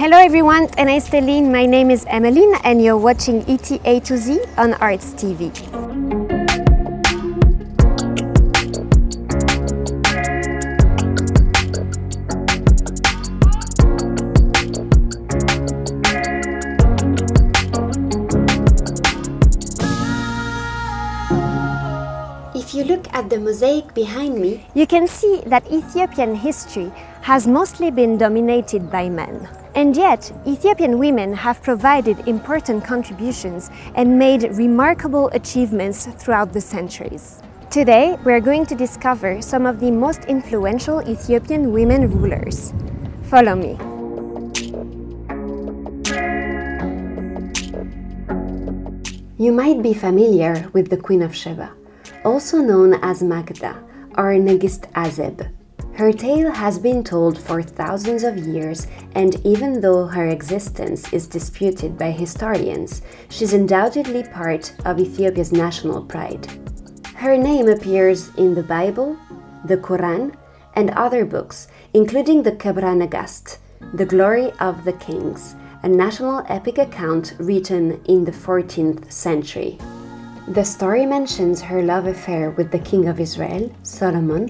Hello everyone, ጤና ይስጥልኝ. My name is Eleni and you're watching ETA to Z on Arts TV. If you look at the mosaic behind me, you can see that Ethiopian history has mostly been dominated by men. And yet, Ethiopian women have provided important contributions and made remarkable achievements throughout the centuries. Today, we're going to discover some of the most influential Ethiopian women rulers. Follow me. You might be familiar with the Queen of Sheba, also known as Magda or Nigist Azeb. Her tale has been told for thousands of years, and even though her existence is disputed by historians, she's undoubtedly part of Ethiopia's national pride. Her name appears in the Bible, the Quran, and other books, including the Kebra Nagast, the Glory of the Kings, a national epic account written in the 14th century. The story mentions her love affair with the king of Israel, Solomon,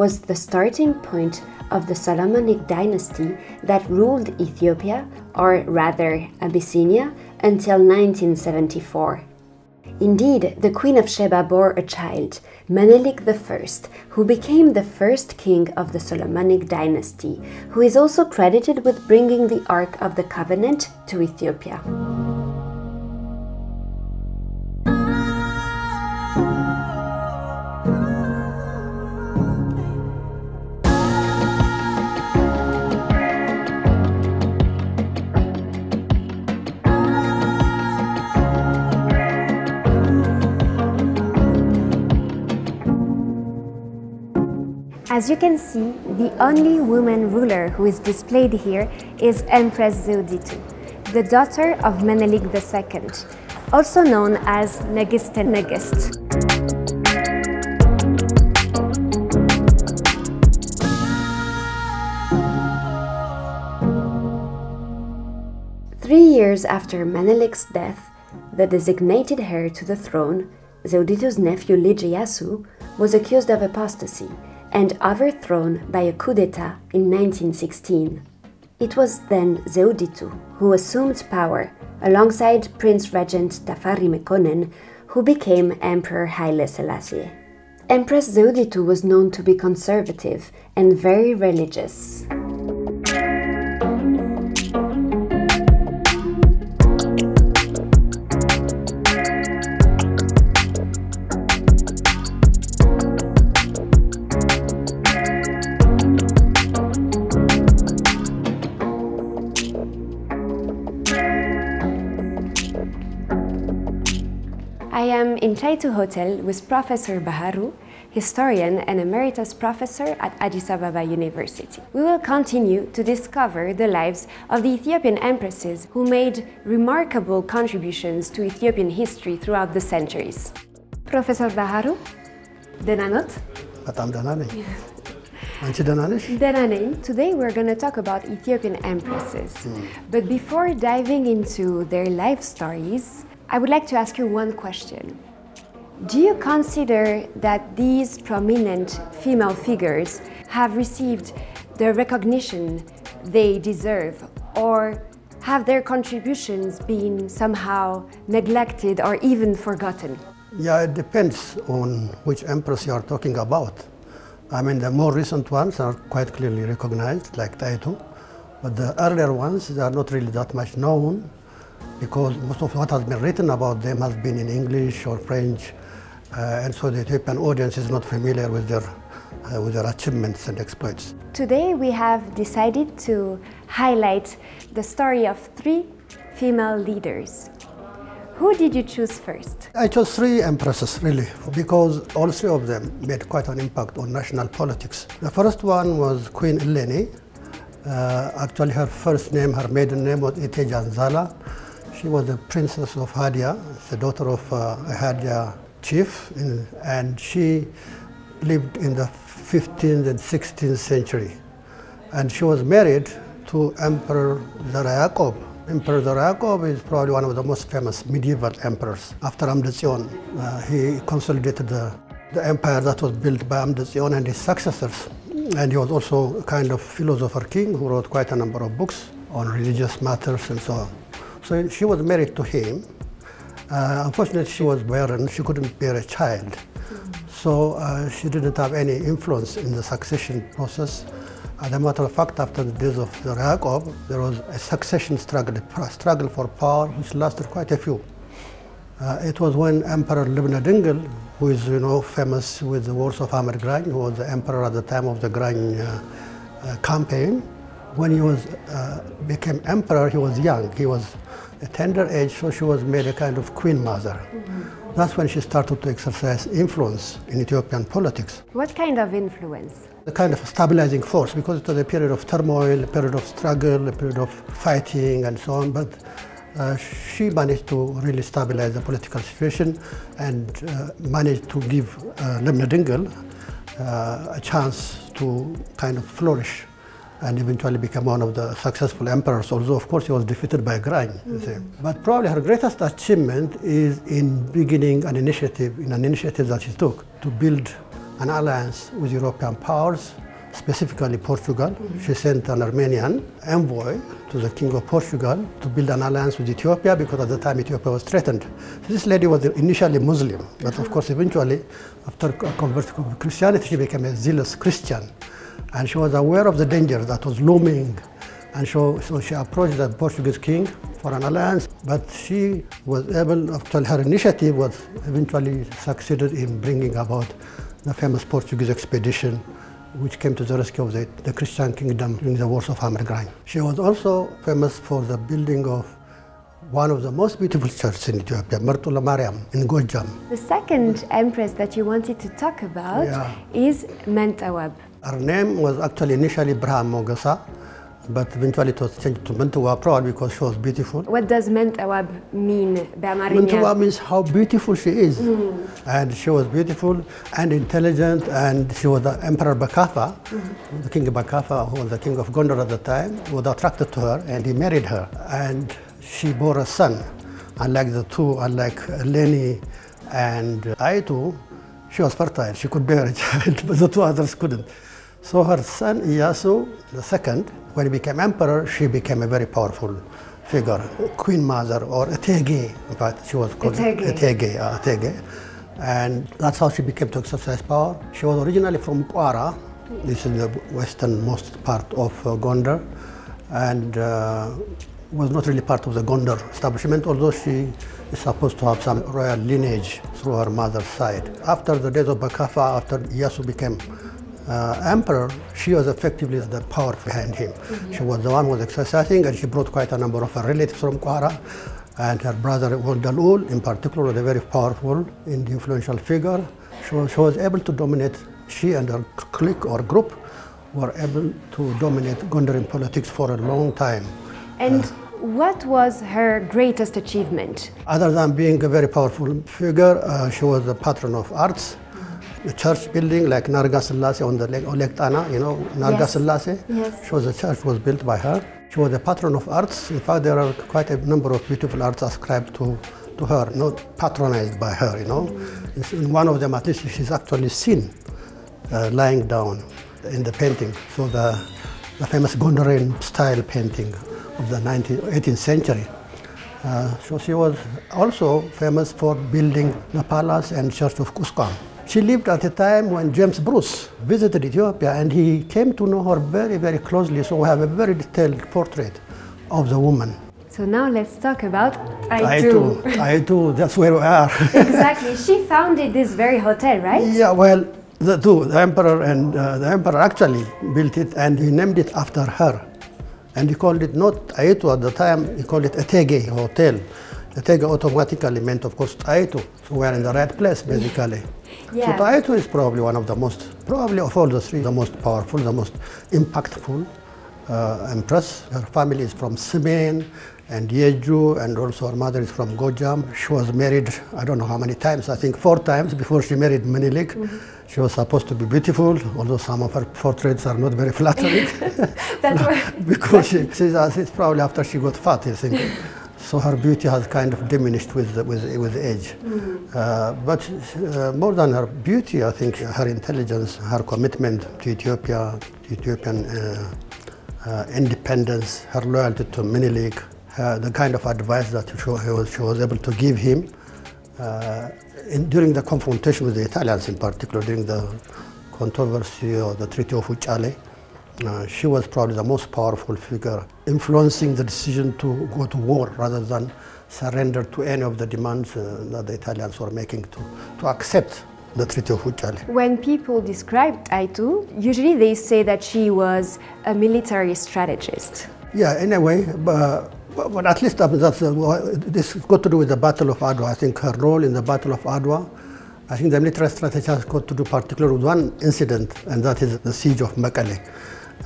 was the starting point of the Solomonic dynasty that ruled Ethiopia, or rather Abyssinia, until 1974. Indeed, the Queen of Sheba bore a child, Menelik I, who became the first king of the Solomonic dynasty, who is also credited with bringing the Ark of the Covenant to Ethiopia. As you can see, the only woman ruler who is displayed here is Empress Zewditu, the daughter of Menelik II, also known as Nigist and Nigist. Three years after Menelik's death, the designated heir to the throne, Zewditu's nephew Lijiyasu, was accused of apostasy and overthrown by a coup d'etat in 1916. It was then Zewditu who assumed power alongside Prince Regent Tafari Mekonnen, who became Emperor Haile Selassie. Empress Zewditu was known to be conservative and very religious. I am in Chaitu Hotel with Professor Baharu, historian and emeritus professor at Addis Ababa University. We will continue to discover the lives of the Ethiopian empresses who made remarkable contributions to Ethiopian history throughout the centuries. Professor Baharu, ደህና ኖት? በጣም ደህና ነኝ። አንቺ ደህና ነሽ? ደህና ነኝ. Today we're going to talk about Ethiopian empresses. But before diving into their life stories, I would like to ask you one question. Do you consider that these prominent female figures have received the recognition they deserve, or have their contributions been somehow neglected or even forgotten? Yeah, it depends on which empress you are talking about. I mean, the more recent ones are quite clearly recognized, like Taitu, but the earlier ones, they are not really that much known, because most of what has been written about them has been in English or French, and so the Ethiopian audience is not familiar with their achievements and exploits. Today we have decided to highlight the story of three female leaders. Who did you choose first? I chose three empresses, really, because all three of them made quite an impact on national politics. The first one was Queen Eleni. Actually, her first name, her maiden name was Itejanzala. She was the princess of Hadia, the daughter of a Hadia chief, and she lived in the 15th and 16th century. And she was married to to Emperor Zara Yacob. Emperor Zara Yacob is probably one of the most famous medieval emperors. After Amdetsion, he consolidated the empire that was built by Amdetsion and his successors. And he was also a kind of philosopher king who wrote quite a number of books on religious matters and so on. So she was married to him. Unfortunately, she was barren. She couldn't bear a child. So she didn't have any influence in the succession process. As a matter of fact, after the death of Jacob, there was a succession struggle for power, which lasted quite a few. It was when Emperor Libna Dingel, who is famous with the wars of Amr Grany, who was the emperor at the time of the Grany campaign. When he became emperor, he was young. He was a tender age, so she was made a kind of queen mother. That's when she started to exercise influence in Ethiopian politics. What kind of influence? A kind of stabilizing force, because it was a period of turmoil, a period of struggle, a period of fighting and so on. But she managed to really stabilize the political situation and managed to give Libna Dingel a chance to kind of flourish and eventually become one of the successful emperors, although of course he was defeated by Grany. But probably her greatest achievement is in beginning an initiative that she took to build an alliance with European powers, specifically Portugal. She sent an Armenian envoy to the King of Portugal to build an alliance with Ethiopia, because at the time Ethiopia was threatened. This lady was initially Muslim, but of course eventually, after converting to Christianity, she became a zealous Christian. And she was aware of the danger that was looming. And so she approached the Portuguese king for an alliance, but she was able, actually her initiative was eventually succeeded in bringing about the famous Portuguese expedition, which came to the rescue of the Christian kingdom during the wars of Amr Grany. She was also famous for the building of one of the most beautiful churches in Ethiopia, Martula Mariam in Gojam. The second empress that you wanted to talk about is Mentawab. Her name was actually initially Braham Mogasa, but eventually it was changed to Mentawab, probably because she was beautiful. What does Mentawab mean? Mentawab means how beautiful she is. And she was beautiful and intelligent, and she was the Emperor Bakafa, the King of Bakafa, who was the king of Gondor at the time, was attracted to her, and he married her. And she bore a son. Unlike Eleni and Aitu, she was fertile. She could bear a child, but the two others couldn't. So her son Iyasu II, when he became emperor, she became a very powerful figure, queen mother, or Etege. In fact, she was called Etege. And that's how she became to exercise power. She was originally from Kwara. This is the westernmost part of Gondar, and was not really part of the Gondar establishment, although she is supposed to have some royal lineage through her mother's side. After the death of Bakafa, after Iyasu became emperor, she was effectively the power behind him. She was the one who was exercising, and she brought quite a number of her relatives from Kwara, and her brother Woldalul in particular was a very powerful and influential figure. She was able to dominate, she and her clique or group were able to dominate Gondarian politics for a long time. And what was her greatest achievement? Other than being a very powerful figure, she was the patron of arts. The church building like Narga Selassie on the Lake Olektana, Narga Selassie. Yes. The church was built by her. She was a patron of arts. In fact, there are quite a number of beautiful arts ascribed to her, not patronized by her, In one of them, at least, she's actually seen lying down in the painting. So the famous Gondarian style painting of the 18th century. So she was also famous for building the palace and church of Kuskam. She lived at a time when James Bruce visited Ethiopia, and he came to know her very, very closely. So we have a very detailed portrait of the woman. So now let's talk about Aitu. Aitu, that's where we are. Exactly. She founded this very hotel, right? Yeah, well, the emperor actually built it, and he named it after her. And he called it not Aitu at the time, he called it Etege Hotel. Etege automatically meant, of course, Aitu. So we're in the right place, basically. Yeah. So Aitu is probably one of the most, probably of all the three, the most powerful, the most impactful empress. Her family is from Semen, and Yeju, and also her mother is from Gojam. She was married, I don't know how many times, I think 4 times before she married Menelik. She was supposed to be beautiful, although some of her portraits are not very flattering. Because it's probably after she got fat, I think. So her beauty has kind of diminished with age. But more than her beauty, I think her intelligence, her commitment to Ethiopia, to Ethiopian independence, her loyalty to Menelik, the kind of advice that she was able to give him during the confrontation with the Italians, in particular during the controversy of the Treaty of Uchale. She was probably the most powerful figure, influencing the decision to go to war rather than surrender to any of the demands that the Italians were making to accept the Treaty of Uchale. When people describe Taitu, usually they say that she was a military strategist. Yeah, in a way, but at least this has got to do with the Battle of Adwa. I think her role in the Battle of Adwa, I think the military strategy has got to do particularly with one incident, and that is the siege of Mekelle.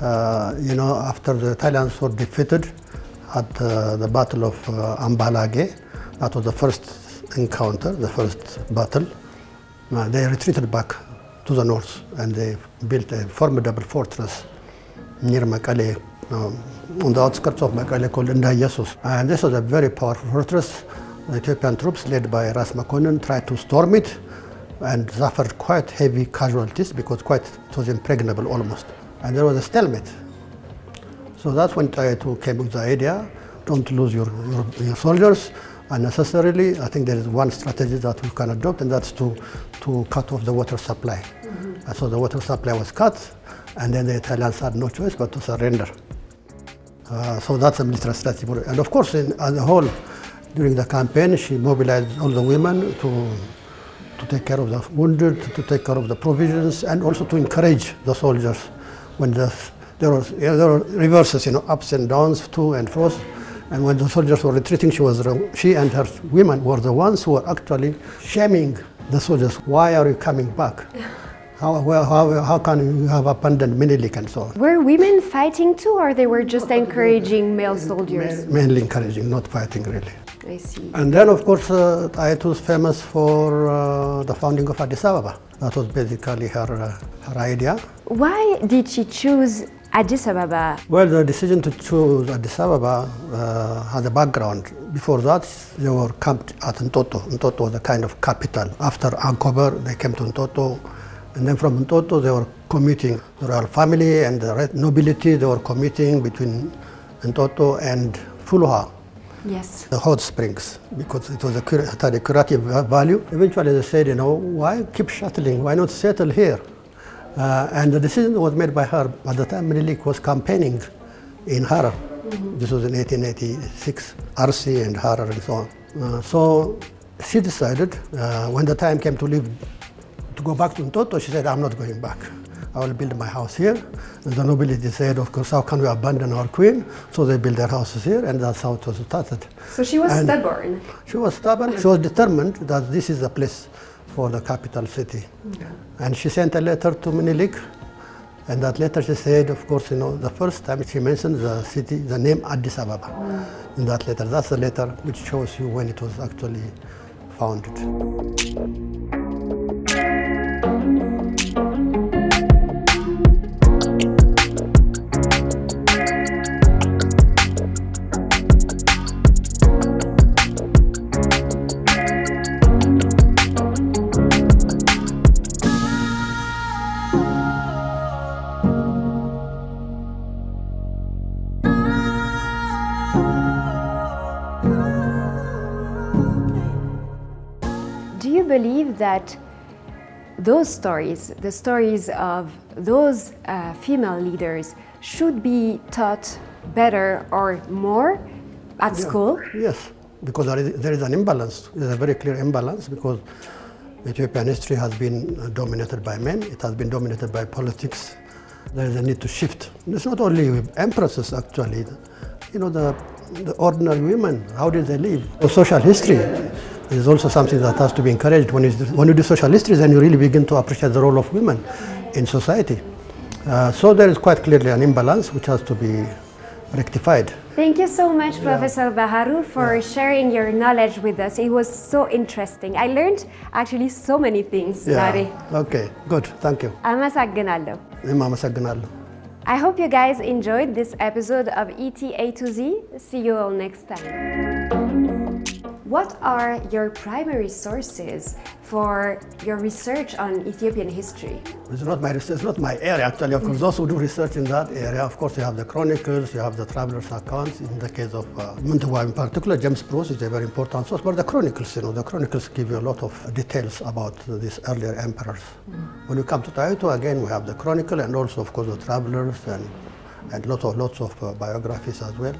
After the Italians were defeated at the Battle of Ambalage, that was the first encounter, the first battle, they retreated back to the north and they built a formidable fortress near Mekelle, on the outskirts of Mekelle, called Ndayesus. And this was a very powerful fortress. The Ethiopian troops led by Ras Makonnen tried to storm it and suffered quite heavy casualties because it was impregnable almost. And there was a stalemate. So that's when Taitu came with the idea, don't lose your soldiers unnecessarily. I think there is one strategy that we can adopt, and that's to cut off the water supply. So the water supply was cut, and then the Italians had no choice but to surrender. So that's a military strategy. And of course, as a whole, during the campaign, she mobilized all the women to take care of the wounded, to take care of the provisions, and also to encourage the soldiers. When there were reverses, ups and downs, to and fro. And when the soldiers were retreating, she and her women were the ones who were actually shaming the soldiers. Why are you coming back? How can you have abandoned Menelik and so on? Were women fighting too, or they were just encouraging male soldiers? Mainly encouraging, not fighting really. I see. And then, of course, Taitu was famous for the founding of Addis Ababa. That was basically her idea. Why did she choose Addis Ababa? Well, the decision to choose Addis Ababa has a background. Before that, they were camped at Ntoto. Ntoto was a kind of capital. After Ankober, they came to Ntoto. And then from Ntoto, they were commuting. The royal family and the nobility, they were commuting between Ntoto and Fuluha. Yes. The hot springs, because it had a curative value. Eventually they said, why keep shuttling? Why not settle here? And the decision was made by her. At the time, Menelik was campaigning in Harar. This was in 1886, Arsi and Harar and so on. So she decided, when the time came to go back to Ntoto, she said, I'm not going back. I will build my house here. And the nobility said, of course, how can we abandon our queen? So they built their houses here, and that's how it was started. So she was stubborn. She was stubborn. She was determined that this is the place for the capital city. And she sent a letter to Menelik, and that letter she said, of course, the first time she mentioned the city, the name Addis Ababa in that letter. That's the letter which shows you when it was actually founded. Do you believe that those stories, the stories of those female leaders, should be taught better or more at school? Yes, because there is an imbalance. There's a very clear imbalance because Ethiopian history has been dominated by men. It has been dominated by politics. There is a need to shift. It's not only empresses, actually. The ordinary women, how did they live? Social history is also something that has to be encouraged. When you do social history, then you really begin to appreciate the role of women in society. So there is quite clearly an imbalance which has to be rectified. Thank you so much, Professor Baharu, for sharing your knowledge with us. It was so interesting. I learned actually so many things. Okay, good. Thank you. አመሰግናለሁ። አመሰግናለሁ. I hope you guys enjoyed this episode of ETA to Z. See you all next time. What are your primary sources for your research on Ethiopian history? It's not my research, it's not my area actually. Of course, those who do research in that area, of course, you have the chronicles, you have the travelers' accounts. In the case of Menab in particular, James Bruce is a very important source. But the chronicles, the chronicles give you a lot of details about these earlier emperors. When you come to Tewot, again, we have the chronicle and also, of course, the travelers and lots of biographies as well.